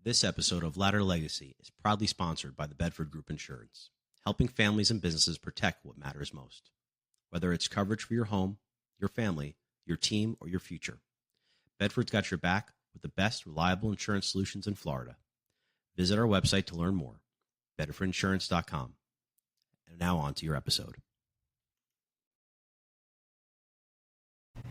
This episode of Ladder Legacy is proudly sponsored by the Bedford Group Insurance, helping families and businesses protect what matters most. Whether it's coverage for your home, your family, your team, or your future, Bedford's got your back with the best reliable insurance solutions in Florida. Visit our website to learn more, bedfordinsurance.com. And now on to your episode.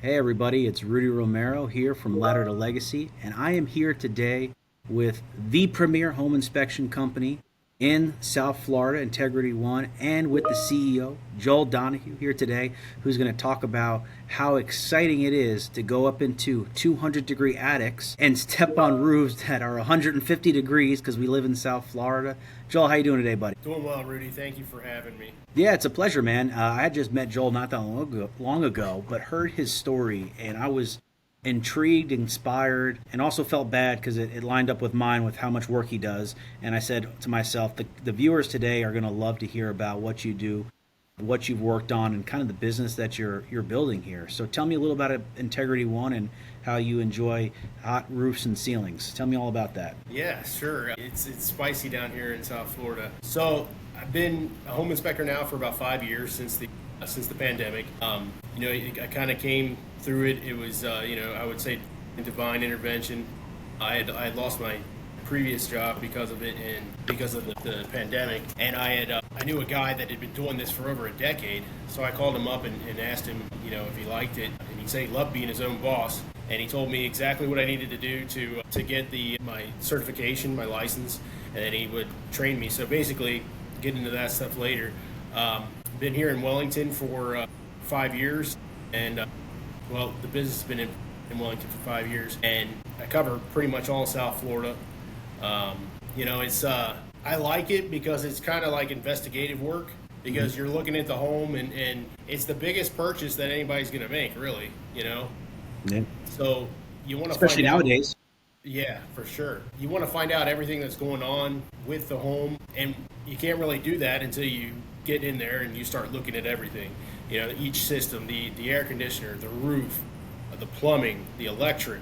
Hey everybody, it's Rudy Romero here from Ladder to Legacy, and I am here today with the premier home inspection company in South Florida, Integrity One, and with the CEO, Joel Donoghue, here today, who's going to talk about how exciting it is to go up into 200-degree attics and step on roofs that are 150 degrees because we live in South Florida. Joel, how you doing today, buddy? Doing well, Rudy. Thank you for having me. Yeah, it's a pleasure, man. I had just met Joel not that long ago, but heard his story, and I was intrigued, inspired, and also felt bad because it lined up with mine with how much work he does. And I said to myself, the viewers today are going to love to hear about what you do, what you've worked on, and kind of the business that you're building here. So tell me a little about Integrity One and how you enjoy hot roofs and ceilings. Tell me all about that. Yeah, sure. It's spicy down here in South Florida. So I've been a home inspector now for about 5 years since the pandemic. I kind of came through it. It was, I would say divine intervention. I had lost my previous job because of it and because of the pandemic. And I knew a guy that had been doing this for over a decade. So I called him up and asked him, if he liked it. And he said he loved being his own boss. And he told me exactly what I needed to do to get my certification, my license, and then he would train me. So basically, get into that stuff later. Been here in Wellington for 5 years, and the business has been in Wellington for 5 years, and I cover pretty much all South Florida. It's I like it because it's kind of like investigative work because you're looking at the home and it's the biggest purchase that anybody's going to make, really. Yeah. So you want to especially nowadays. Yeah, for sure. You want to find out everything that's going on with the home, and you can't really do that until you get in there and you start looking at everything. Each system, the air conditioner, the roof, the plumbing, the electric,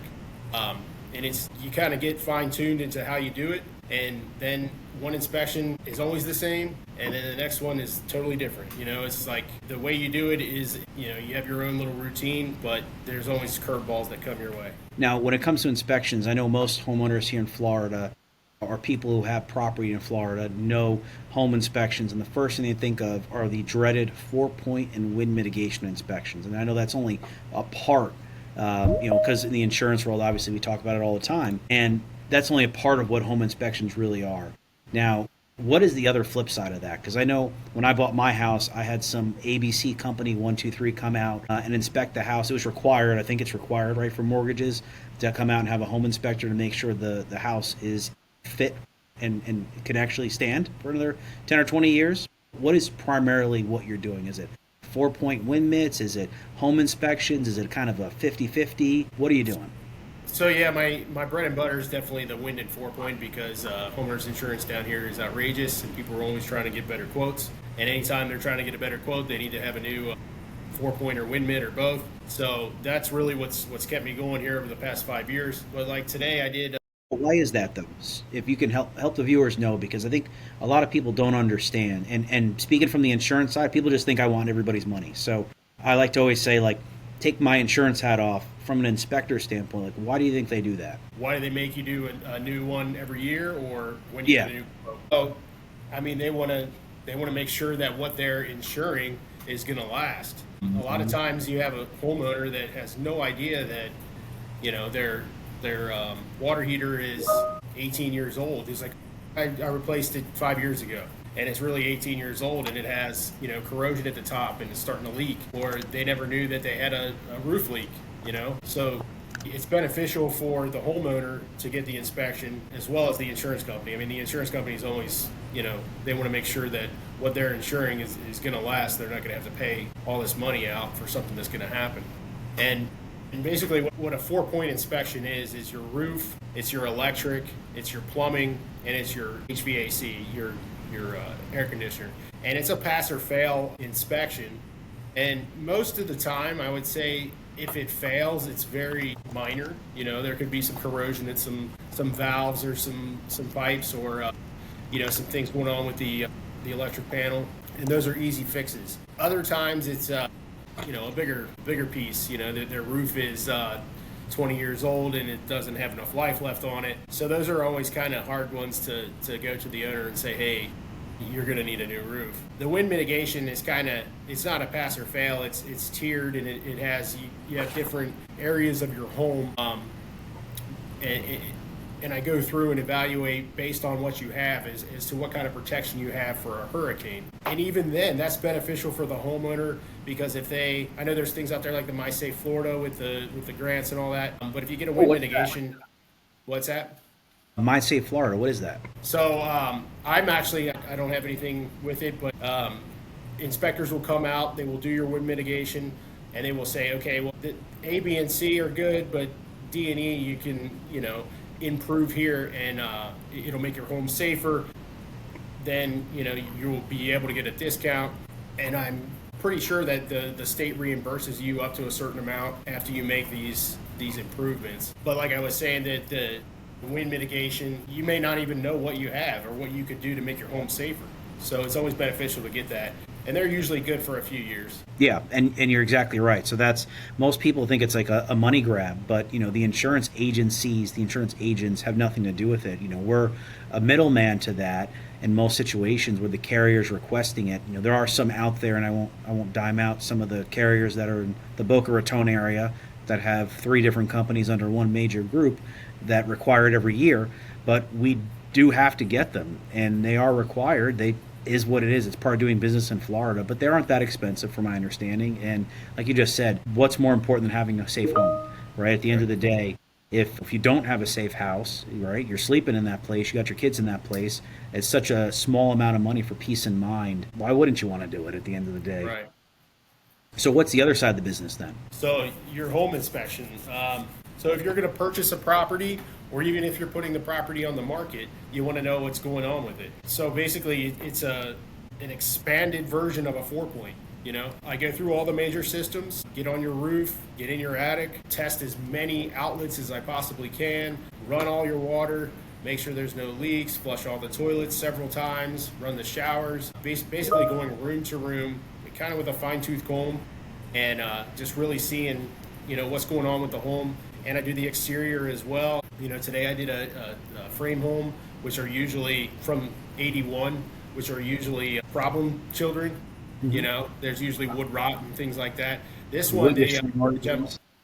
and you kind of get fine-tuned into how you do it, and then one inspection is always the same, and then the next one is totally different. It's like the way you do it is, you have your own little routine, but there's always curveballs that come your way. Now, when it comes to inspections, I know most homeowners here in Florida or people who have property in Florida know home inspections, and the first thing they think of are the dreaded 4-point and wind mitigation inspections. And I know that's only a part, because in the insurance world, obviously, we talk about it all the time, and that's only a part of what home inspections really are. Now, what is the other flip side of that? Because I know when I bought my house, I had some ABC company 123 come out and inspect the house. It was required. I think it's required, right, for mortgages to come out and have a home inspector to make sure the house is fit and can actually stand for another 10 or 20 years. What is primarily what you're doing? Is it 4-point wind mits? Is it home inspections? Is it kind of a 50-50? What are you doing? So yeah, my bread and butter is definitely the wind and 4-point because homeowners insurance down here is outrageous and people are always trying to get better quotes. And anytime they're trying to get a better quote, they need to have a new 4-point or wind mid or both. So that's really what's kept me going here over the past 5 years. But like today I did. Why is that though? If you can help the viewers know, because I think a lot of people don't understand. And speaking from the insurance side, people just think I want everybody's money. So I like to always say, like, take my insurance hat off from an inspector standpoint. Like, why do you think they do that? Why do they make you do a new one every year, or when you get a new quote? Oh, I mean, they want to make sure that what they're insuring is going to last. Mm-hmm. A lot of times you have a homeowner that has no idea that their water heater is 18 years old. He's like, I replaced it 5 years ago, and it's really 18 years old, and it has corrosion at the top, and it's starting to leak. Or they never knew that they had a roof leak. So it's beneficial for the homeowner to get the inspection as well as the insurance company. I mean, the insurance company is always, they want to make sure that what they're insuring is going to last. They're not going to have to pay all this money out for something that's going to happen. And basically what a 4-point inspection is your roof, it's your electric, it's your plumbing, and it's your HVAC, your air conditioner. And it's a pass or fail inspection. And most of the time, I would say, if it fails, it's very minor. There could be some corrosion at some some valves or some pipes or some things going on with the electric panel, and those are easy fixes. Other times it's a bigger piece. Their roof is 20 years old and it doesn't have enough life left on it. So those are always kind of hard ones to go to the owner and say, hey, you're going to need a new roof. The wind mitigation is it's not a pass or fail. It's tiered, and it has, you have different areas of your home. And I go through and evaluate based on what you have as to what kind of protection you have for a hurricane. And even then, that's beneficial for the homeowner, because I know there's things out there like the My Safe Florida with the grants and all that. But if you get a wind mitigation, what's that? My Safe Florida, what is that? So I don't have anything with it, but inspectors will come out, they will do your wind mitigation, and they will say, okay, well, the A, B, and C are good, but D and E, you can, improve here, and it'll make your home safer. Then, you'll be able to get a discount. And I'm pretty sure that the state reimburses you up to a certain amount after you make these improvements. But like I was saying, that the wind mitigation, you may not even know what you have or what you could do to make your home safer. So it's always beneficial to get that. And they're usually good for a few years. Yeah, and you're exactly right. So most people think it's like a money grab, but the insurance agencies, the insurance agents have nothing to do with it. We're a middleman to that in most situations where the carrier's requesting it. There are some out there, and I won't dime out some of the carriers that are in the Boca Raton area that have 3 different companies under one major group that require it every year, but we do have to get them, and they are required. They is what it is. It's part of doing business in Florida, but they aren't that expensive from my understanding. And like you just said, what's more important than having a safe home, right? At the end of the day, if you don't have a safe house, right, you're sleeping in that place, you got your kids in that place, it's such a small amount of money for peace and mind. Why wouldn't you want to do it at the end of the day? Right. So what's the other side of the business then? So your home inspection. So if you're going to purchase a property, or even if you're putting the property on the market, you want to know what's going on with it. So basically, it's an expanded version of a 4-point. I go through all the major systems, get on your roof, get in your attic, test as many outlets as I possibly can, run all your water, make sure there's no leaks, flush all the toilets several times, run the showers, basically going room to room, kind of with a fine-tooth comb, and just really seeing, what's going on with the home. And I do the exterior as well. Today I did a frame home, which are usually from 81, which are usually problem children. Mm-hmm. There's usually wood rot and things like that. This one,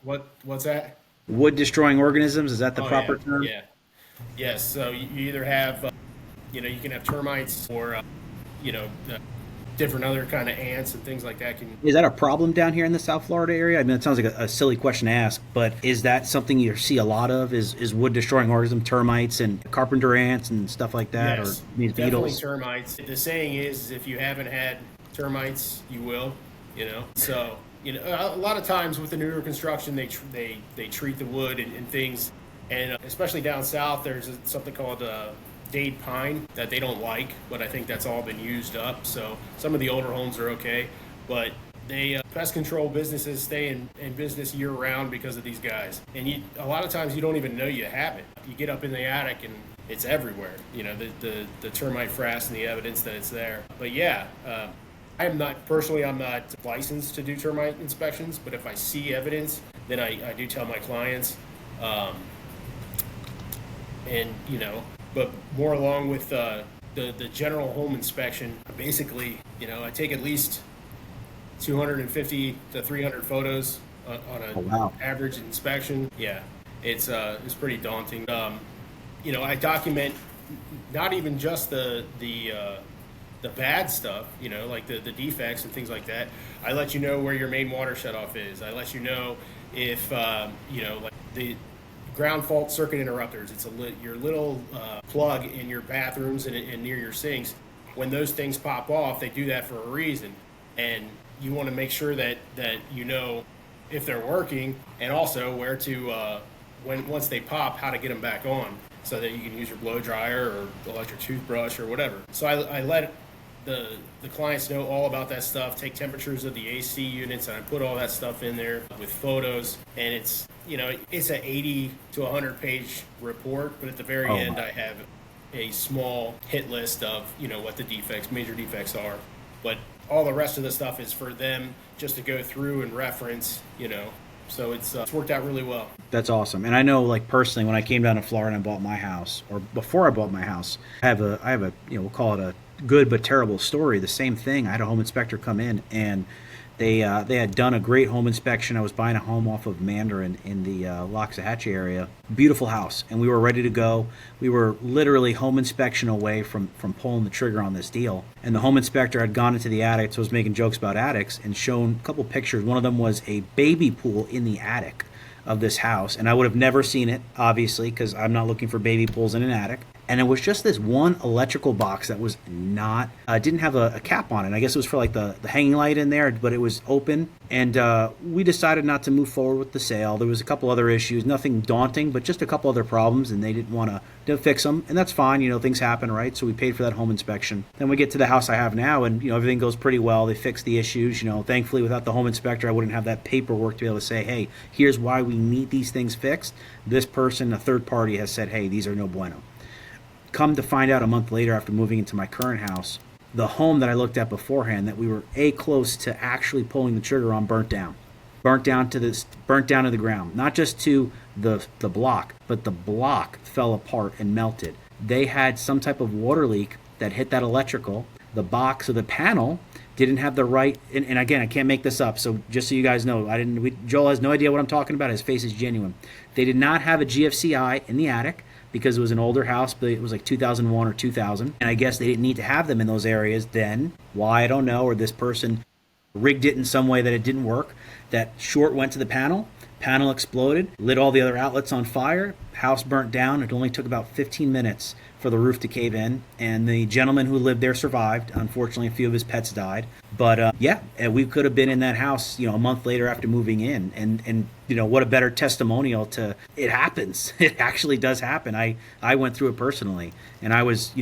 what's that? Wood destroying organisms, is that the proper term? Yeah. Yes. So you either have, you can have termites or, different other kind of ants and things like that. Is that a problem down here in the South Florida area? I mean, it sounds like a silly question to ask, but is that something you see a lot of? Is wood destroying organisms, termites and carpenter ants and stuff like that? Yes, or these definitely beetles? Termites. The saying is, if you haven't had termites, you will. So a lot of times with the newer construction, they treat the wood and things, and especially down south, there's something called dade pine that they don't like, but I think that's all been used up. So some of the older homes are okay, but pest control businesses stay in business year round because of these guys. And a lot of times you don't even know you have it. You get up in the attic and it's everywhere. The termite frass and the evidence that it's there. But yeah, I'm not licensed to do termite inspections, but if I see evidence, then I do tell my clients. But more along with the general home inspection, basically, I take at least 250 to 300 photos on an average inspection. Yeah, it's pretty daunting. I document not even just the bad stuff, like the defects and things like that. I let you know where your main water shutoff is. I let you know if like the ground fault circuit interrupters. It's your little plug in your bathrooms and near your sinks. When those things pop off, they do that for a reason, and you want to make sure that if they're working, and also where to once they pop, how to get them back on, so that you can use your blow dryer or electric toothbrush or whatever. So I let the clients know all about that stuff. Take temperatures of the AC units, and I put all that stuff in there with photos. And it's it's an 80 to 100 page report, but at the very end, I have a small hit list of what the major defects are. But all the rest of the stuff is for them just to go through and reference. So it's worked out really well. That's awesome. And I know, like, personally, when I came down to Florida and bought my house, or before I bought my house, I have a we'll call it a good but terrible story. The same thing. I had a home inspector come in, and they had done a great home inspection. I was buying a home off of Mandarin in the Loxahatchee area. Beautiful house, and we were ready to go. We were literally home inspection away from pulling the trigger on this deal. And the home inspector had gone into the attic, so I was making jokes about attics, and shown a couple pictures. One of them was a baby pool in the attic of this house, and I would have never seen it, obviously, because I'm not looking for baby pools in an attic. And it was just this one electrical box that was not, didn't have a cap on it. I guess it was for like the hanging light in there, but it was open. And we decided not to move forward with the sale. There was a couple other issues, nothing daunting, but just a couple other problems, and they didn't want to fix them. And that's fine, things happen, right? So we paid for that home inspection. Then we get to the house I have now, and everything goes pretty well. They fix the issues. Thankfully, without the home inspector, I wouldn't have that paperwork to be able to say, hey, here's why we need these things fixed. This person, a third party, has said, hey, these are no bueno. Come to find out a month later, after moving into my current house, the home that I looked at beforehand that we were close to actually pulling the trigger on burnt down to the ground. Not just to the block, but the block fell apart and melted. They had some type of water leak that hit that electrical. The box or the panel didn't have the right, and again, I can't make this up, so just so you guys know, Joel has no idea what I'm talking about. His face is genuine. They did not have a GFCI in the attic, because it was an older house, but it was like 2001 or 2000. And I guess they didn't need to have them in those areas then. Why, I don't know. Or this person rigged it in some way that it didn't work. That short went to the panel exploded, lit all the other outlets on fire, house burnt down. It only took about 15 minutes for the roof to cave in, and the gentleman who lived there survived. Unfortunately, a few of his pets died. But we could have been in that house, a month later after moving in, and what a better testimonial to it happens. It actually does happen. I went through it personally, and I was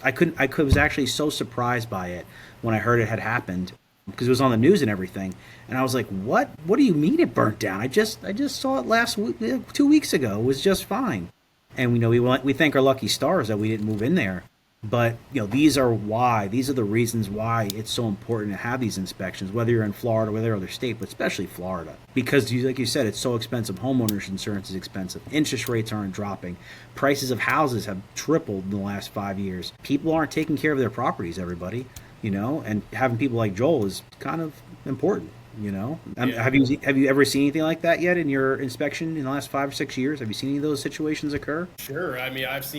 actually so surprised by it when I heard it had happened, because it was on the news and everything. And I was like, what do you mean it burnt down? I just saw it last week, 2 weeks ago. It was just fine. And we thank our lucky stars that we didn't move in there. But these are the reasons why it's so important to have these inspections, whether you're in Florida or whether other state, but especially Florida, because like you said, it's so expensive. Homeowners insurance is expensive. Interest rates aren't dropping. Prices of houses have tripled in the last 5 years. People aren't taking care of their properties, everybody, and having people like Joel is kind of important. Yeah. Have you ever seen anything like that yet in your inspection in the last 5 or 6 years? Have you seen any of those situations occur? Sure. I mean, I've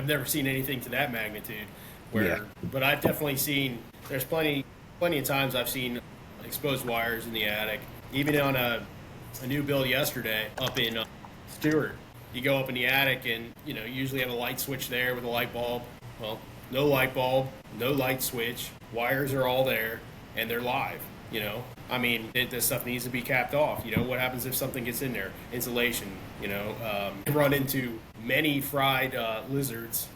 never seen anything to that magnitude. But I've definitely seen. There's plenty of times I've seen exposed wires in the attic. Even on a new build yesterday up in Stewart, you go up in the attic and you usually have a light switch there with a light bulb. Well, no light bulb, no light switch. Wires are all there, and they're live. I mean, this stuff needs to be capped off. What happens if something gets in there? Insulation. Run into many fried lizards.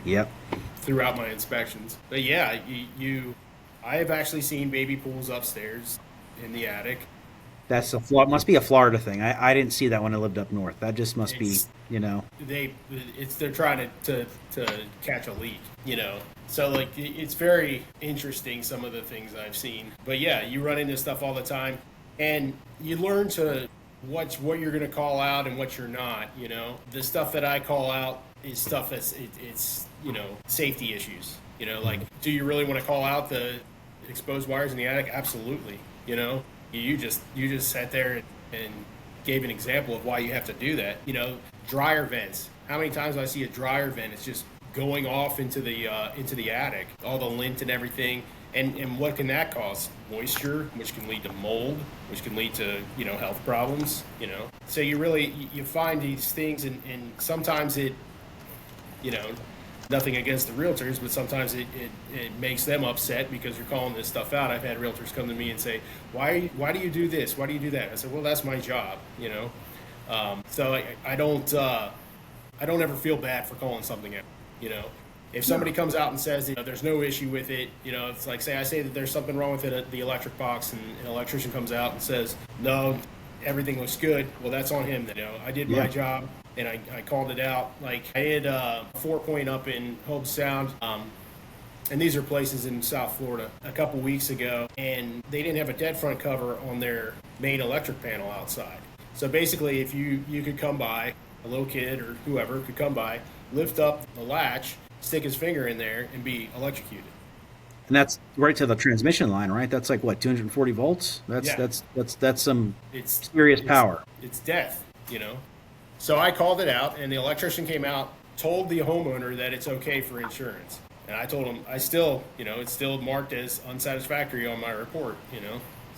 Yep. Throughout my inspections, but yeah, I have actually seen baby pools upstairs in the attic. Must be a Florida thing. I didn't see that when I lived up north. That just must be. They're trying to catch a leak. So like it's very interesting, some of the things I've seen. But yeah, you run into stuff all the time, and you learn to what you're going to call out and what you're not. The stuff that I call out is stuff that's it's safety issues. Like, do you really want to call out the exposed wires in the attic? Absolutely. You just sat there and gave an example of why you have to do that. Dryer vents. How many times I see a dryer vent? It's just going off into the attic, all the lint and everything, and what can that cause? Moisture, which can lead to mold, which can lead to health problems. So you find these things, and sometimes it, nothing against the realtors, but sometimes it makes them upset because you're calling this stuff out. I've had realtors come to me and say, why do you do this? Why do you do that? I said, well, that's my job. So I don't ever feel bad for calling something out. If somebody comes out and says that, there's no issue with it, it's like, I say that there's something wrong with it, the electric box, and an electrician comes out and says, no, everything looks good. Well, that's on him. I did my job, and I called it out. Like, I did a 4-point up in Hope Sound, and these are places in South Florida, a couple weeks ago, and they didn't have a dead front cover on their main electric panel outside. So basically, if you could come by, a little kid or whoever could come by, lift up the latch, stick his finger in there, and be electrocuted. And that's right to the transmission line, right? That's like what, 240 volts? That's some serious power. It's death, So I called it out, and the electrician came out, told the homeowner that it's okay for insurance. And I told him it's still marked as unsatisfactory on my report,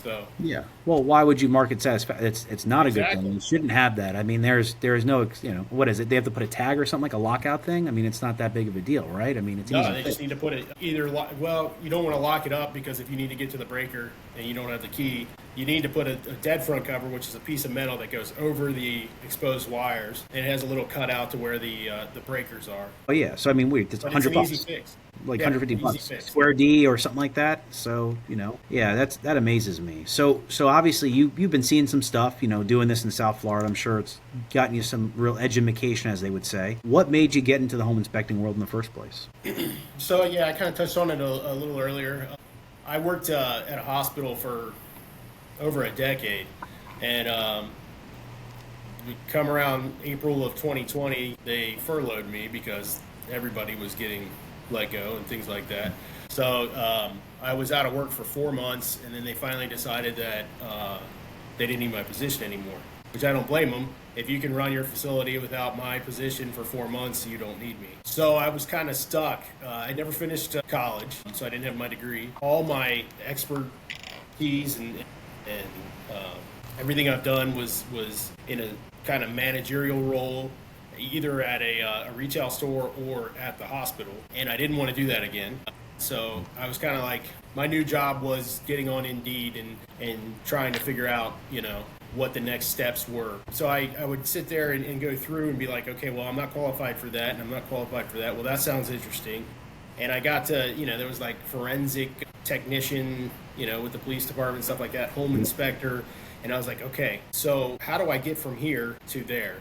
So yeah. Well, why would you mark it satisfactory? It's not a good thing. You shouldn't have that. I mean, there is no, what is it? They have to put a tag or something, like a lockout thing. I mean, it's not that big of a deal, right? I mean, it's easy. No, they just need to put it either. Well, you don't want to lock it up, because if you need to get to the breaker and you don't have the key, you need to put a dead front cover, which is a piece of metal that goes over the exposed wires, and it has a little cutout to where the breakers are. Oh yeah. So I mean, it's $100 bucks. Easy fix. Like 150 bucks, square D or something like that. So, that amazes me. So obviously you've been seeing some stuff, doing this in South Florida. I'm sure it's gotten you some real edumacation, as they would say. What made you get into the home inspecting world in the first place? So, I kind of touched on it a little earlier. I worked at a hospital for over a decade, and we come around April of 2020, they furloughed me because everybody was getting let go and things like that. So I was out of work for 4 months, and then they finally decided that they didn't need my position anymore, which I don't blame them. If you can run your facility without my position for 4 months, you don't need me. So I was kind of stuck. I never finished college, so I didn't have my degree. All my expertise and everything I've done was in a kind of managerial role, either at a retail store or at the hospital, and I didn't want to do that again. So I was kind of like, my new job was getting on Indeed and trying to figure out, what the next steps were. So I would sit there and go through and be like, okay, well, I'm not qualified for that, and I'm not qualified for that. Well, that sounds interesting. And I got to, there was like forensic technician, with the police department and stuff like that, home inspector. And I was like, okay, so how do I get from here to there?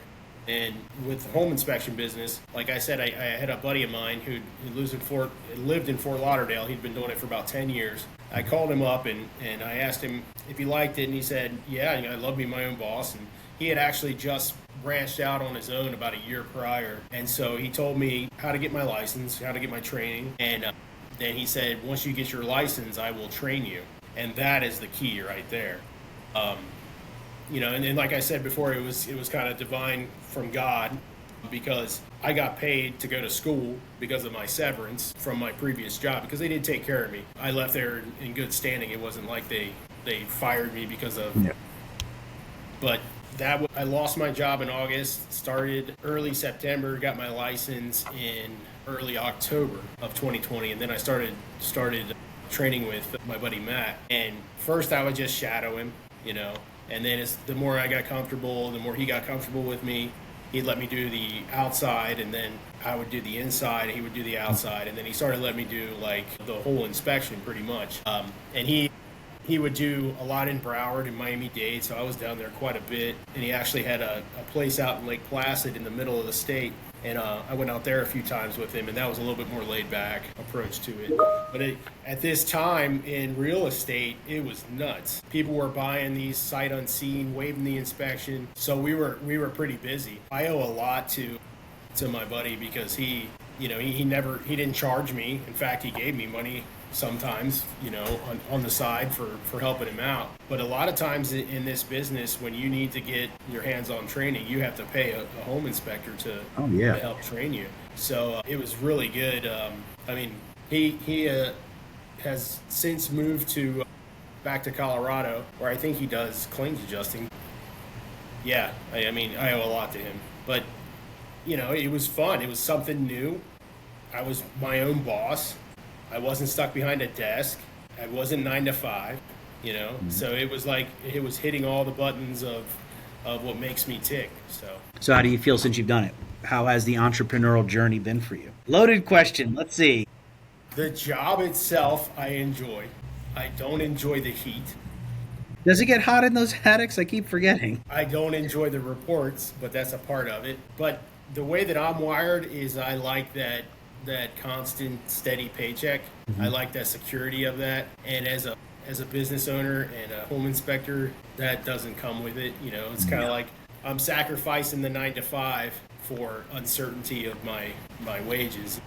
And with the home inspection business, like I said, I had a buddy of mine who lived in Fort Lauderdale. He'd been doing it for about 10 years. I called him up and I asked him if he liked it, and he said, yeah, I love being my own boss. And he had actually just branched out on his own about a year prior. And so he told me how to get my license, how to get my training. And then he said, once you get your license, I will train you. And that is the key right there. And like I said before, it was kind of divine from God, because I got paid to go to school because of my severance from my previous job, because they did take care of me. I left there in good standing. It wasn't like they fired me because of... Yeah. But I lost my job in August, started early September, got my license in early October of 2020, and then I started training with my buddy Matt. And first I would just shadow him, and then the more I got comfortable, the more he got comfortable with me. He'd let me do the outside, and then I would do the inside, and he would do the outside, and then he started letting me do like the whole inspection pretty much. And he would do a lot in Broward and Miami-Dade, so I was down there quite a bit. And he actually had a place out in Lake Placid in the middle of the state, and I went out there a few times with him, and that was a little bit more laid-back approach to it. But at this time in real estate, it was nuts. People were buying these sight unseen, waiving the inspection, so we were pretty busy. I owe a lot to my buddy, because he didn't charge me. In fact, he gave me money sometimes, on the side for helping him out. But a lot of times in this business, when you need to get your hands on training, you have to pay a home inspector to help train you. So it was really good. He has since moved back to Colorado, where I think he does claims adjusting. Yeah, I owe a lot to him. But, it was fun. It was something new. I was my own boss. I wasn't stuck behind a desk. I wasn't 9 to 5, Mm-hmm. So it was like it was hitting all the buttons of what makes me tick. So how do you feel since you've done it? how has the entrepreneurial journey been for you? Loaded question. Let's see. The job itself, I enjoy. I don't enjoy the heat. Does it get hot in those attics? I keep forgetting. I don't enjoy the reports, but that's a part of it. But the way that I'm wired is I like that constant, steady paycheck. I like that security of that. And as a business owner and a home inspector, that doesn't come with it. You know, it's kind of like I'm sacrificing the 9 to 5 for uncertainty of my wages.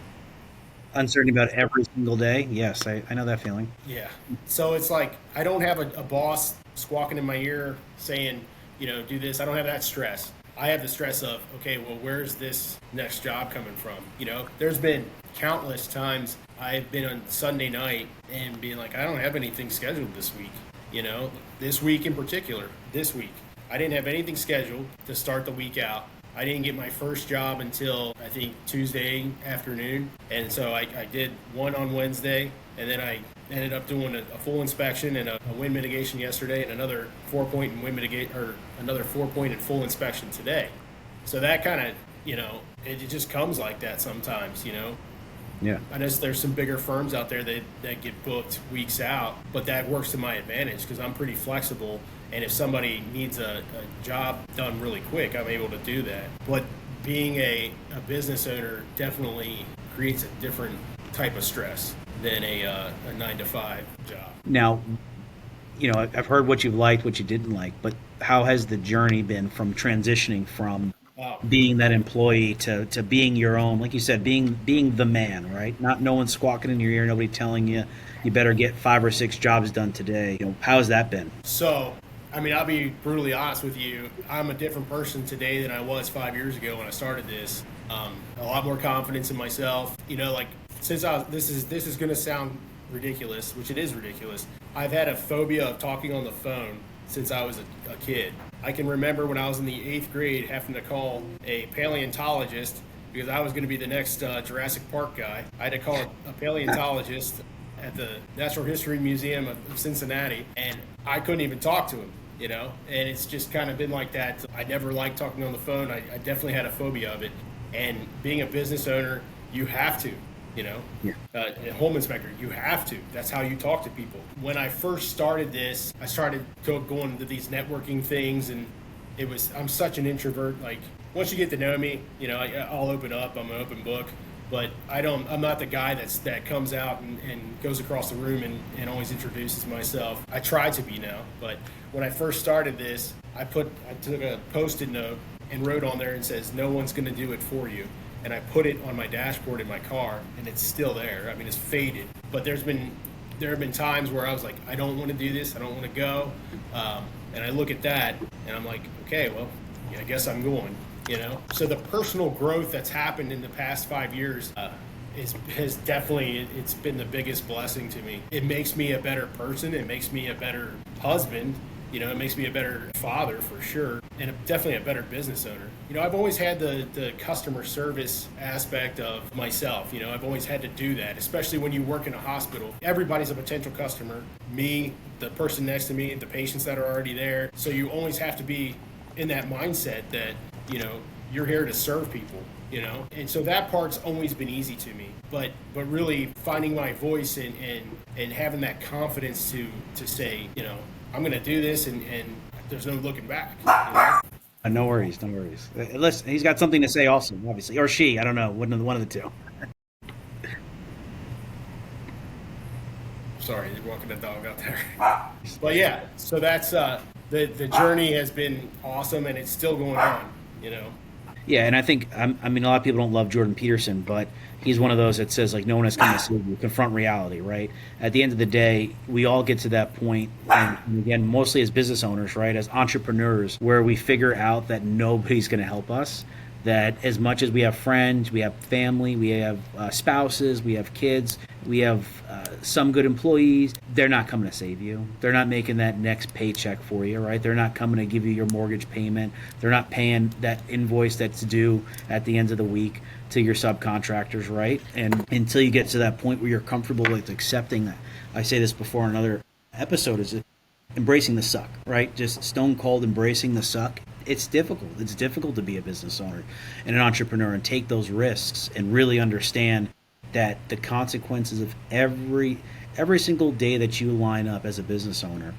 Uncertainty about every single day? Yes, I know that feeling. Yeah. So it's like I don't have a boss squawking in my ear saying, you know, do this. I don't have that stress. I have the stress of, okay, well, where's this next job coming from? You know, there's been countless times I've been on Sunday night and being like, I don't have anything scheduled this week. You know, this week in particular, I didn't have anything scheduled to start the week out. I didn't get my first job until, I think, Tuesday afternoon. And so I did one on Wednesday, and then I ended up doing a full inspection and a wind mitigation yesterday, and another 4-point and another 4-point and full inspection today. So that kind of, you know, it just comes like that sometimes, you know. Yeah. I know there's some bigger firms out there that get booked weeks out, but that works to my advantage because I'm pretty flexible. And if somebody needs a job done really quick, I'm able to do that. But being a business owner definitely creates a different type of stress than a 9 to 5 job. Now, you know, I've heard what you've liked, what you didn't like, but how has the journey been from transitioning from being that employee to being your own, like you said, being the man, right? Not no one squawking in your ear, nobody telling you better get 5 or 6 jobs done today. You know, how's that been? So, I mean, I'll be brutally honest with you. I'm a different person today than I was 5 years ago when I started this. A lot more confidence in myself. You know, like since this is going to sound ridiculous, which it is ridiculous. I've had a phobia of talking on the phone since I was a kid. I can remember when I was in the 8th grade having to call a paleontologist because I was going to be the next Jurassic Park guy. I had to call a paleontologist at the Natural History Museum of Cincinnati, and I couldn't even talk to him, you know? And it's just kind of been like that. I never liked talking on the phone. I definitely had a phobia of it. And being a business owner, you have to, you know? Yeah. A home inspector, you have to. That's how you talk to people. When I first started this, I started going to these networking things, and I'm such an introvert. Like, once you get to know me, you know, I'll open up. I'm an open book. But I'm not the guy that comes out and goes across the room and always introduces myself. I try to be now, but when I first started this, I took a Post-it note and wrote on there and says, "No one's going to do it for you." And I put it on my dashboard in my car, and it's still there. I mean, it's faded. But there have been times where I was like, I don't want to do this. I don't want to go. And I look at that, and I'm like, okay, well, yeah, I guess I'm going. You know, so the personal growth that's happened in the past 5 years has definitely, it's been the biggest blessing to me. It makes me a better person. It makes me a better husband. You know, it makes me a better father for sure, and definitely a better business owner. You know, I've always had the customer service aspect of myself. You know, I've always had to do that, especially when you work in a hospital. Everybody's a potential customer. Me, the person next to me, the patients that are already there. So you always have to be in that mindset that, you know, you're here to serve people, you know? And so that part's always been easy to me. But really finding my voice and having that confidence to say, you know, I'm going to do this and there's no looking back. You know? No worries. Listen, he's got something to say also, obviously. Or she, I don't know, one of the two. Sorry, you're walking a dog out there. But yeah, so that's the journey has been awesome, and it's still going on, you know. Yeah, and I think, I mean, a lot of people don't love Jordan Peterson, but he's one of those that says, like, no one has come to save you. Confront reality, right? At the end of the day, we all get to that point, and again, mostly as business owners, right, as entrepreneurs, where we figure out that nobody's going to help us, that as much as we have friends, we have family, we have spouses, we have kids, we have some good employees, they're not coming to save you. They're not making that next paycheck for you, right? They're not coming to give you your mortgage payment. They're not paying that invoice that's due at the end of the week to your subcontractors, right? And until you get to that point where you're comfortable with accepting that, I say this before in another episode, is embracing the suck, right? Just stone cold embracing the suck. it's difficult. It's difficult to be a business owner and an entrepreneur and take those risks and really understand that the consequences of every single day that you line up as a business owner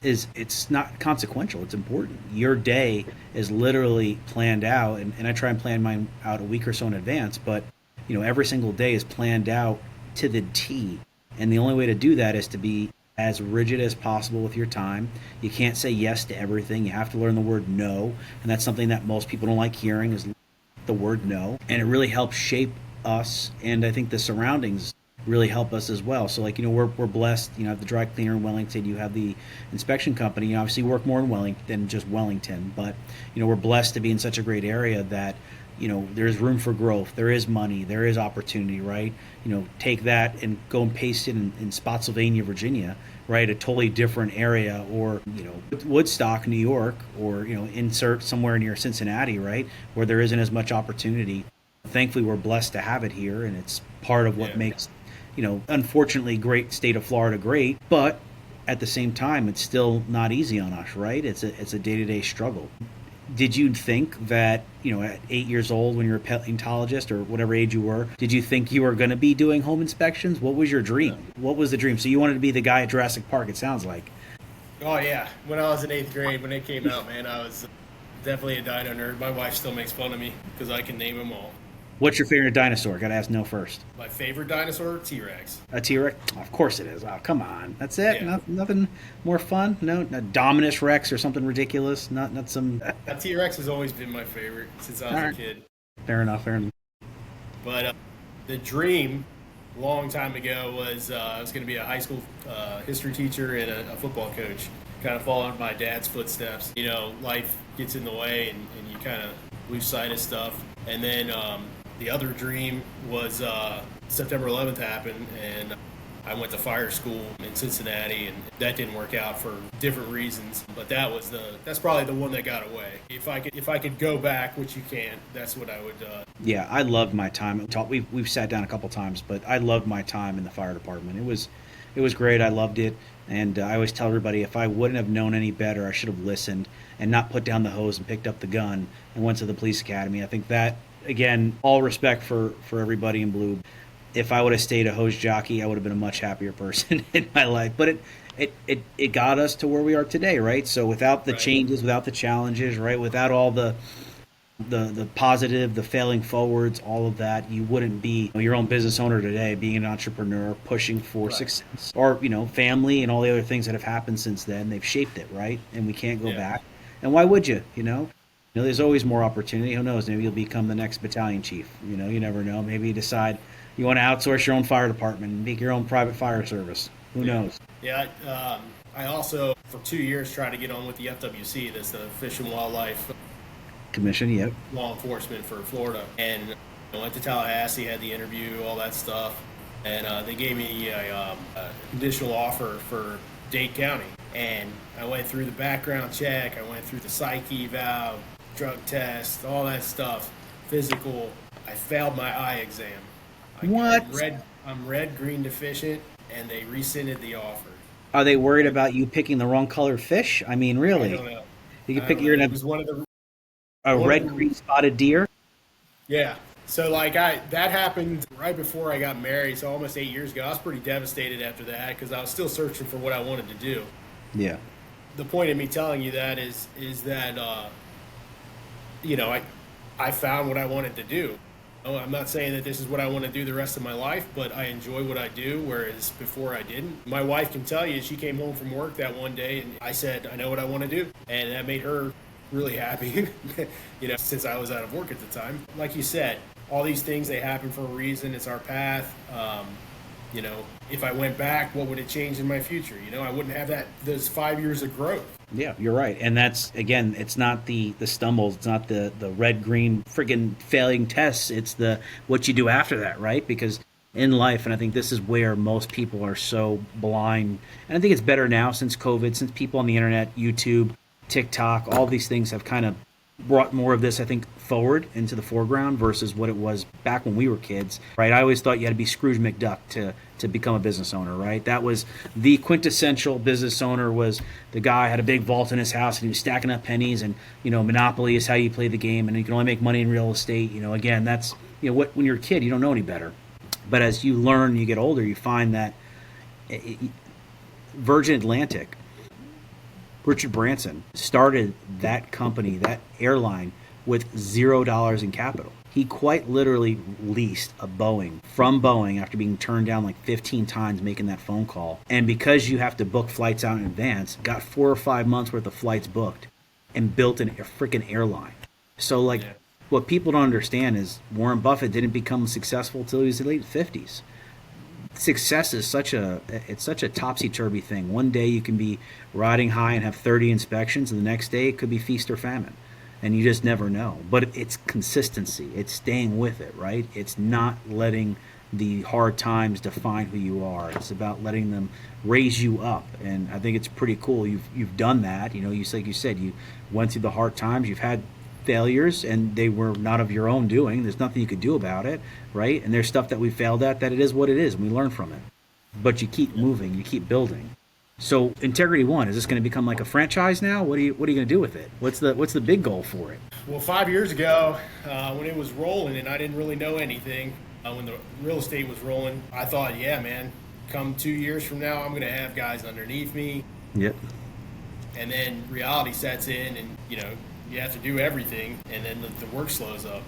it's not consequential. It's important. Your day is literally planned out, and I try and plan mine out a week or so in advance, but every single day is planned out to the T. And the only way to do that is to be as rigid as possible with your time. You can't say yes to everything. You have to learn the word no, and that's something that most people don't like hearing is the word no. And it really helps shape us, and I think the surroundings really help us as well. So we're blessed, have the dry cleaner in Wellington, you have the inspection company. You obviously work more in Wellington than just Wellington, but we're blessed to be in such a great area that there's room for growth, there is money, there is opportunity, right? Take that and go and paste it in Spotsylvania, Virginia, right? A totally different area, or Woodstock, New York, or insert somewhere near Cincinnati, right, where there isn't as much opportunity. Thankfully, we're blessed to have it here, and it's part of what makes unfortunately great state of Florida great, but at the same time, it's still not easy on us, right? It's a day-to-day struggle. Did you think that, at 8 years old, when you were a paleontologist or whatever age you were, did you think you were going to be doing home inspections? What was your dream? What was the dream? So you wanted to be the guy at Jurassic Park, it sounds like. Oh, yeah. When I was in 8th grade, when it came out, man, I was definitely a dino nerd. My wife still makes fun of me because I can name them all. What's your favorite dinosaur? Got to ask no first. My favorite dinosaur, T-Rex. A T-Rex? Oh, of course it is. Oh, come on. That's it? Yeah. Nothing more fun? No, Dominus Rex or something ridiculous? Not some... A T-Rex has always been my favorite since I was a kid. Fair enough. But the dream, a long time ago, was I was going to be a high school history teacher and a football coach. Kind of following my dad's footsteps. Life gets in the way and you kind of lose sight of stuff. And then the other dream was September 11th happened, and I went to fire school in Cincinnati, and that didn't work out for different reasons. But that's probably the one that got away. If I could go back, which you can't, that's what I would. Yeah, I loved my time. We've sat down a couple times, but I loved my time in the fire department. It was great. I loved it, and I always tell everybody if I wouldn't have known any better, I should have listened and not put down the hose and picked up the gun and went to the police academy. I think that, again, all respect for everybody in blue. If I would have stayed a hose jockey, I would have been a much happier person in my life. But it got us to where we are today, right? So without the changes, without the challenges, right, without all the positive, the failing forwards, all of that, you wouldn't be your own business owner today, being an entrepreneur, pushing for success, or family and all the other things that have happened since then. They've shaped it, right? And we can't go back. And why would you? There's always more opportunity. Who knows? Maybe you'll become the next battalion chief. You never know. Maybe you decide you want to outsource your own fire department and make your own private fire service. Who knows? Yeah. I also, for 2 years, tried to get on with the FWC. That's the Fish and Wildlife Commission. Yep. Law enforcement for Florida. And I went to Tallahassee, had the interview, all that stuff. And they gave me a conditional offer for Dade County. And I went through the background check. I went through the psych eval, drug test, all that stuff, physical. I failed my eye exam. What? I'm red green deficient, and they rescinded the offer. Are they worried about you picking the wrong color fish? I mean, really? I don't know. You could pick a red green spotted deer. Yeah. So that happened right before I got married, so almost 8 years ago. I was pretty devastated after that because I was still searching for what I wanted to do. Yeah. The point of me telling you that is that I found what I wanted to do. I'm not saying that this is what I want to do the rest of my life, but I enjoy what I do, whereas before I didn't. My wife can tell you, she came home from work that one day and I said, I know what I want to do. And that made her really happy, since I was out of work at the time. Like you said, all these things, they happen for a reason. It's our path. If I went back, what would it change in my future? I wouldn't have those 5 years of growth. Yeah, you're right. And that's, again, it's not the stumbles. It's not the red-green friggin' failing tests. It's what you do after that, right? Because in life, and I think this is where most people are so blind. And I think it's better now since COVID, since people on the internet, YouTube, TikTok, all these things have kind of brought more of this, I think, forward into the foreground versus what it was back when we were kids, right? I always thought you had to be Scrooge McDuck to become a business owner, right? That was the quintessential business owner, was the guy had a big vault in his house and he was stacking up pennies, and, Monopoly is how you play the game, and you can only make money in real estate. Again, that's, when you're a kid, you don't know any better. But as you learn, you get older, you find that Virgin Atlantic, Richard Branson started that company, that airline, with $0 in capital. He quite literally leased a Boeing from Boeing after being turned down like 15 times making that phone call. And because you have to book flights out in advance, got 4 or 5 months worth of flights booked and built a freaking airline. So what people don't understand is Warren Buffett didn't become successful until he was in the late 50s. Success is such a topsy-turvy thing. One day you can be riding high and have 30 inspections, and the next day it could be feast or famine, and you just never know. But it's consistency. It's staying with it, right? It's not letting the hard times define who you are. It's about letting them raise you up, and I think it's pretty cool. You've done that. Like you said, you went through the hard times. You've had failures, and they were not of your own doing. There's nothing you could do about it, right? And there's stuff that we failed at that it is what it is, and we learn from it. But you keep moving, you keep building. So Integrity One, is this going to become like a franchise now? What are you going to do with it? What's the big goal for it? Well, 5 years ago, when it was rolling and I didn't really know anything, when the real estate was rolling, I thought, yeah, man, come 2 years from now, I'm going to have guys underneath me. Yep. And then reality sets in, and you have to do everything, and then the work slows up,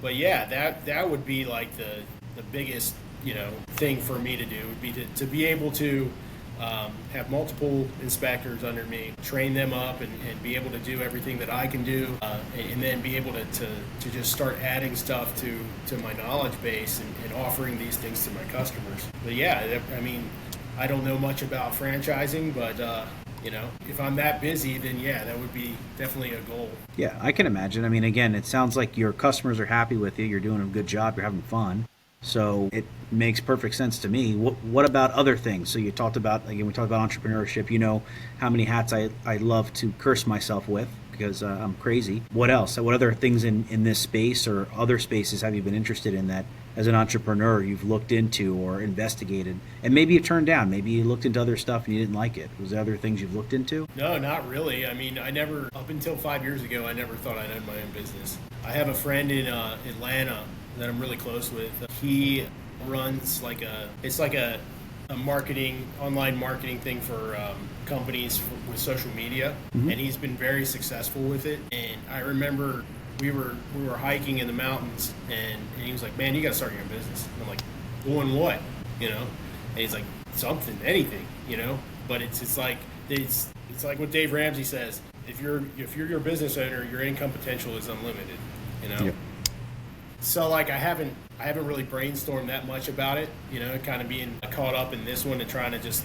But yeah, that would be like the biggest, thing for me to do, would be to be able to have multiple inspectors under me, train them up, and be able to do everything that I can do, and then be able to just start adding stuff to my knowledge base and offering these things to my customers. But yeah, I mean, I don't know much about franchising, but if I'm that busy, then yeah, that would be definitely a goal. Yeah, I can imagine. I mean, again, it sounds like your customers are happy with you. You're doing a good job. You're having fun. So it makes perfect sense to me. What about other things? So we talked about entrepreneurship. You know how many hats I love to curse myself with because I'm crazy. What else? What other things in this space or other spaces have you been interested in that as an entrepreneur you've looked into or investigated, and maybe you turned down? Maybe you looked into other stuff and you didn't like it. Was there other things you've looked into? No, not really. I mean, up until 5 years ago, I never thought I'd own my own business. I have a friend in Atlanta that I'm really close with. He runs it's like a online marketing thing for companies with social media, and he's been very successul with it. And I remember we were hiking in the mountains, and he was like, "Man, you got to start your own business." And I'm like, "Doing what?" And he's like, "Something, anything, But it's like what Dave Ramsey says: if you're your business owner, your income potential is unlimited. Yep. So I haven't really brainstormed that much about it, kind of being caught up in this one and trying to just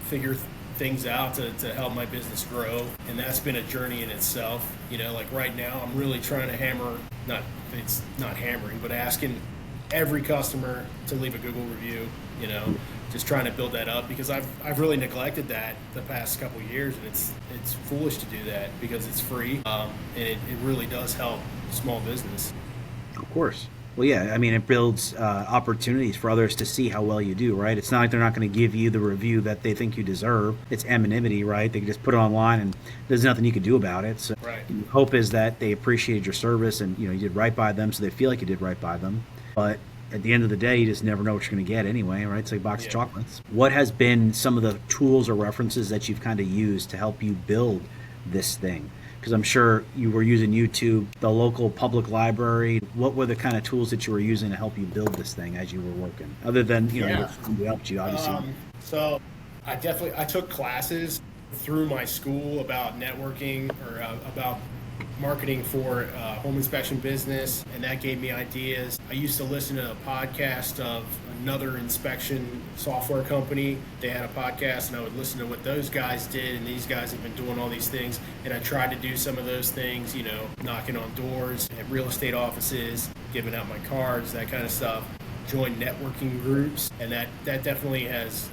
figure things out to help my business grow. And that's been a journey in itself. Right now I'm really trying to it's not hammering, but asking every customer to leave a Google review, just trying to build that up, because I've really neglected that the past couple of years, and it's foolish to do that because it's free, and it really does help small business. Of course. Well, yeah, I mean, it builds opportunities for others to see how well you do, right? It's not like they're not going to give you the review that they think you deserve. It's anonymity, right? They can just put it online, and there's nothing you can do about it. So right. The hope is that they appreciated your service, and you did right by them, so they feel like you did right by them. But at the end of the day, you just never know what you're going to get anyway, right? It's like a box of chocolates. What has been some of the tools or references that you've kind of used to help you build this thing? Because I'm sure you were using YouTube, the local public library. What were the kind of tools that you were using to help you build this thing as you were working? Other than, your friend who helped you, obviously. So I took classes through my school about networking or about marketing for home inspection business, and that gave me ideas. I used to listen to a podcast of another inspection software company. They had a podcast, and I would listen to what those guys did, and these guys have been doing all these things, and I tried to do some of those things, knocking on doors at real estate offices, giving out my cards, that kind of stuff. join networking groups, and that definitely has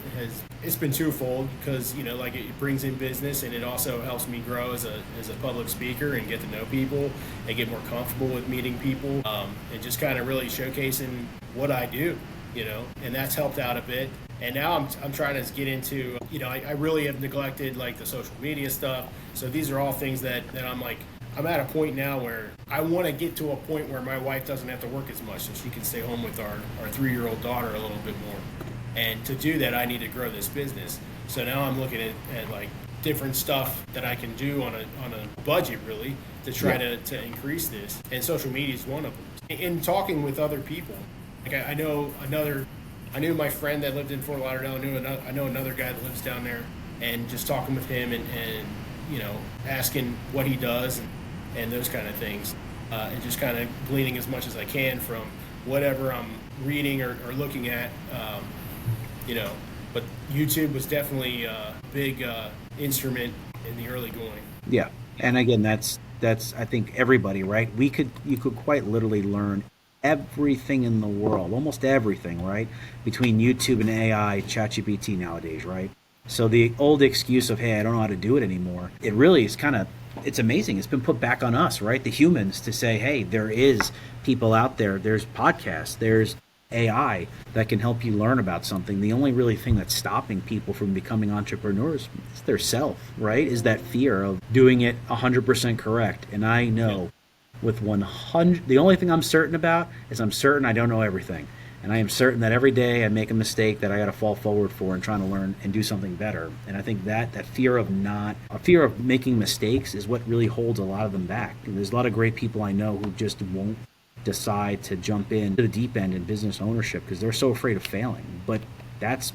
it's been twofold, because like it brings in business, and it also helps me grow as a public speaker and get to know people and get more comfortable with meeting people, and just kind of really showcasing what I do, and that's helped out a bit. And now I'm trying to get into, I really have neglected like the social media stuff. So these are all things that I'm like, I'm at a point now where I want to get to a point where my wife doesn't have to work as much, so she can stay home with our 3-year-old daughter a little bit more. And to do that, I need to grow this business. So now I'm looking at like different stuff that I can do on a budget, really, to try to increase this. And social media is one of them. In talking with other people, like I knew my friend that lived in Fort Lauderdale. I know another guy that lives down there, and just talking with him and asking what he does and those kind of things, and just kind of gleaning as much as I can from whatever I'm reading or looking at, But YouTube was definitely a big instrument in the early going. Yeah, and again, that's I think everybody, right? You could quite literally learn everything in the world, almost everything, right? Between YouTube and AI, ChatGPT nowadays, right? So the old excuse of, hey, I don't know how to do it anymore, it really is it's amazing. It's been put back on us, right? The humans, to say, hey, there is people out there, there's podcasts, there's AI that can help you learn about something. The only really thing that's stopping people from becoming entrepreneurs is their self, right? Is that fear of doing it 100% correct. And I know with 100, the only thing I'm certain about is I'm certain I don't know everything. And I am certain that every day I make a mistake that I got to fall forward for and trying to learn and do something better. And I think that fear of making mistakes is what really holds a lot of them back. And there's a lot of great people I know who just won't decide to jump into the deep end in business ownership because they're so afraid of failing. But that's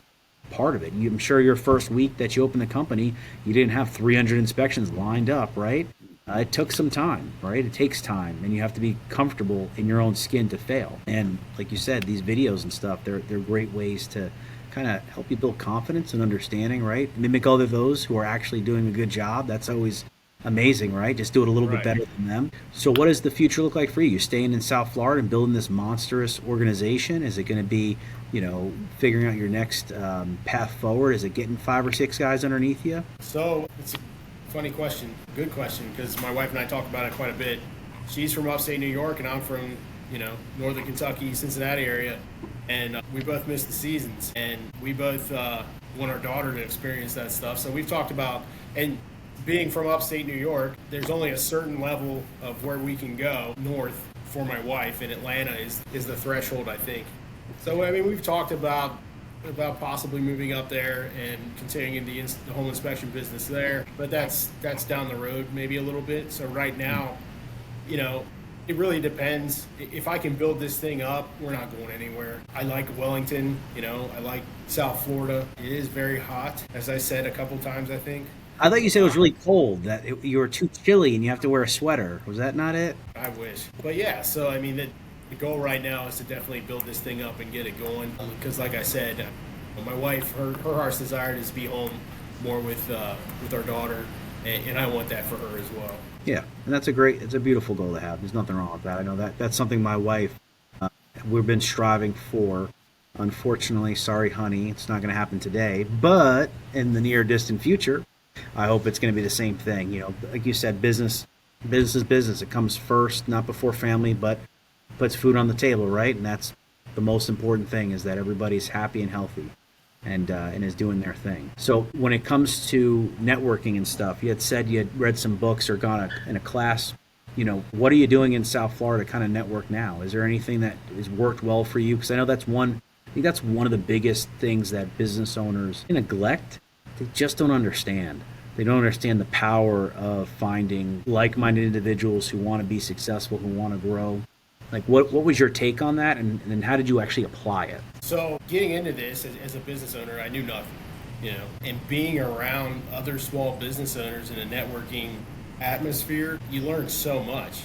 part of it. I'm sure your first week that you opened the company, you didn't have 300 inspections lined up, right? It took some time, right? It takes time, and you have to be comfortable in your own skin to fail. And like you said, these videos and stuff, they're great ways to kind of help you build confidence and understanding, right? Mimic other those who are actually doing a good job. That's always amazing, right? Just do it a little bit better than them. So what does the future look like for you? You staying in South Florida and building this monstrous organization? Is it going to be, figuring out your next path forward? Is it getting 5 or 6 guys underneath you? So it's a funny question, good question, because my wife and I talk about it quite a bit. She's from upstate New York, and I'm from, northern Kentucky, Cincinnati area, and we both missed the seasons, and we both want our daughter to experience that stuff. So we've talked about, and being from upstate New York, there's only a certain level of where we can go north for my wife, and Atlanta is the threshold, I think. So, I mean, we've talked about possibly moving up there and continuing the home inspection business there, but that's down the road maybe a little bit. So right now, it really depends. If I can build this thing up, we're not going anywhere. I like Wellington, I like South Florida. It is very hot, as I said a couple times, I think. I thought you said it was really cold, that you were too chilly and you have to wear a sweater. Was that not it? I wish. But yeah, so I mean, the goal right now is to definitely build this thing up and get it going. Because like I said, my wife, her heart's desire is to be home more with our daughter, and I want that for her as well. Yeah, and it's a beautiful goal to have. There's nothing wrong with that. I know that's something my wife, we've been striving for. Unfortunately, sorry, honey, it's not going to happen today. But in the near distant future, I hope it's going to be the same thing. Like you said, business is business. It comes first, not before family, but puts food on the table, right? And that's the most important thing, is that everybody's happy and healthy and is doing their thing. So when it comes to networking and stuff, you had said you had read some books or gone in a class. What are you doing in South Florida to kind of network now? Is there anything that has worked well for you? Because I know that's one of the biggest things that business owners neglect. They just don't understand. They don't understand the power of finding like-minded individuals who want to be successful, who want to grow. Like, what was your take on that, and how did you actually apply it? So getting into this as a business owner, I knew nothing, and being around other small business owners in a networking atmosphere, you learn so much,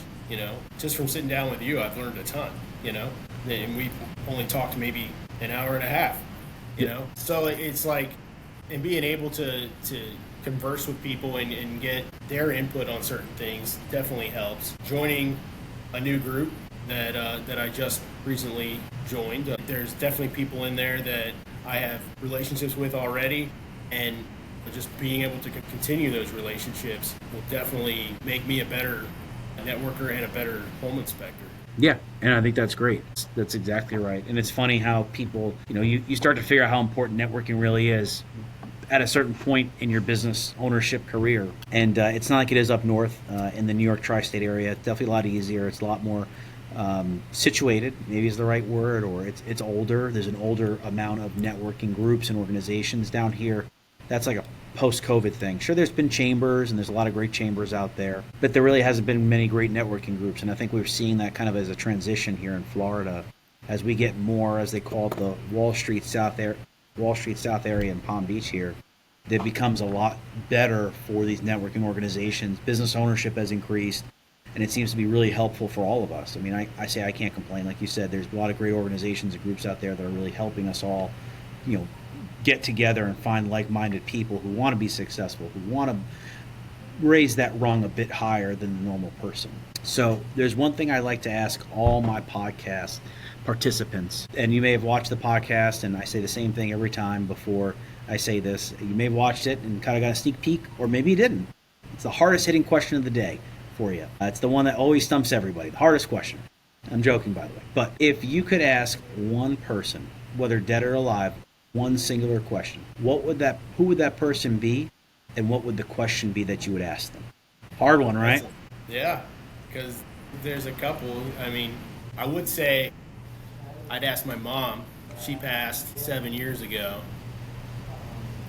just from sitting down with you, I've learned a ton, and we've only talked maybe an hour and a half, so it's like, and being able to converse with people and get their input on certain things definitely helps. Joining a new group that I just recently joined. There's definitely people in there that I have relationships with already, and just being able to continue those relationships will definitely make me a better networker and a better home inspector. Yeah, and I think that's great. That's exactly right. And it's funny how people, you start to figure out how important networking really is at a certain point in your business ownership career. And it's not like it is up north in the New York tri-state area. It's definitely a lot easier. It's a lot more situated, maybe is the right word, or it's older. There's an older amount of networking groups and organizations down here. That's like a post-COVID thing. Sure, there's been chambers, and there's a lot of great chambers out there, but there really hasn't been many great networking groups. And I think we're seeing that kind of as a transition here in Florida, as we get more, as they call it, the Wall Street South area in Palm Beach here. It becomes a lot better for these networking organizations. Business ownership has increased, and it seems to be really helpful for all of us. I mean, I say I can't complain. Like you said, there's a lot of great organizations and groups out there that are really helping us all, get together and find like-minded people who want to be successful, who want to raise that rung a bit higher than the normal person. So there's one thing I like to ask all my podcast participants, and you may have watched the podcast, and I say the same thing every time before I say this. You may have watched it and kind of got a sneak peek, or maybe you didn't. It's the hardest hitting question of the day for you. It's the one that always stumps everybody, the hardest question. I'm joking, by the way. But if you could ask one person, whether dead or alive, one singular question, who would that person be, and what would the question be that you would ask them? Hard one, right? Yeah, because there's a couple. I mean, I would say I'd ask my mom. She passed 7 years ago.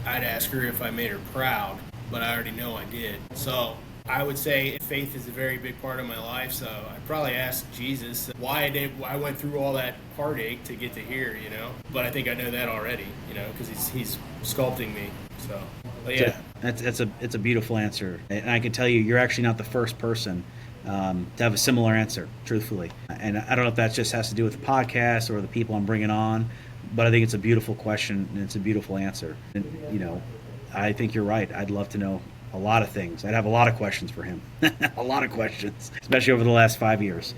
I'd ask her if I made her proud, but I already know I did. So I would say faith is a very big part of my life, so I'd probably ask Jesus why I went through all that heartache to get to here, But I think I know that already, because he's sculpting me. So, but yeah. It's a beautiful answer. And I can tell you're actually not the first person to have a similar answer, truthfully. And I don't know if that just has to do with the podcast or the people I'm bringing on, but I think it's a beautiful question and it's a beautiful answer. And, I think you're right. I'd love to know a lot of things. I'd have a lot of questions for him. A lot of questions, especially over the last 5 years.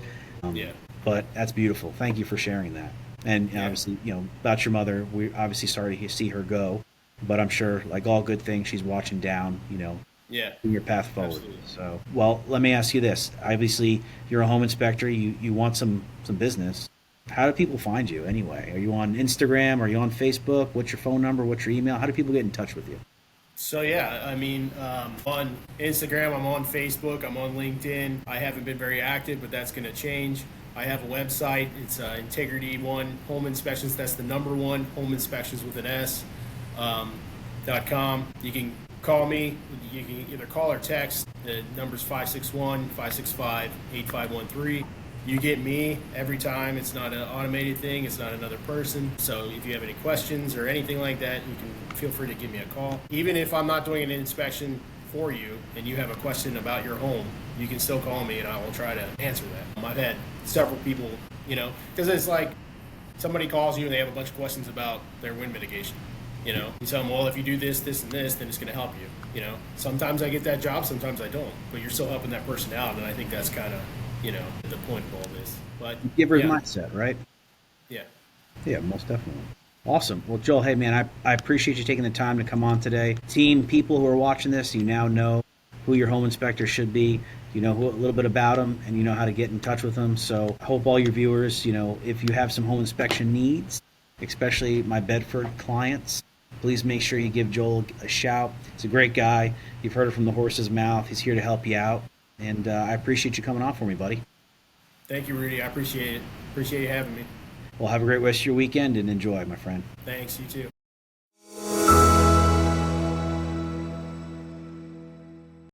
But that's beautiful. Thank you for sharing that. And obviously, about your mother, we're obviously sorry to see her go, but I'm sure, like all good things, she's watching down, in your path forward. Absolutely. So, well, let me ask you this. Obviously, you're a home inspector. You want some business. How do people find you anyway? Are you on Instagram? Are you on Facebook? What's your phone number? What's your email? How do people get in touch with you? So on Instagram, I'm on Facebook, I'm on LinkedIn. I haven't been very active, but that's going to change. I have a website. It's Integrity One Home Inspections. That's the number one, Home Inspections with an S. .com. You can call me. You can either call or text. The number's 561-565-8513. You get me every time. It's not an automated thing. It's not another person. So if you have any questions or anything like that, you can feel free to give me a call. Even if I'm not doing an inspection for you and you have a question about your home, you can still call me and I will try to answer that. I've had several people, because it's like somebody calls you and they have a bunch of questions about their wind mitigation. You tell them, well, if you do this, this, and this, then it's going to help you. Sometimes I get that job, sometimes I don't, but you're still helping that person out, and I think that's kind of the point of all this. But giver's mindset, right? Yeah, most definitely. Awesome. Well, Joel, hey man, I appreciate you taking the time to come on today. Team, people who are watching this, you now know who your home inspector should be. You know a little bit about them, and you know how to get in touch with them. So I hope all your viewers, if you have some home inspection needs, especially my Bedford clients, please make sure you give Joel a shout. He's a great guy. You've heard it from the horse's mouth. He's here to help you out. And I appreciate you coming on for me, buddy. Thank you, Rudy. I appreciate it. Appreciate you having me. Well, have a great rest of your weekend and enjoy, my friend. Thanks. You too.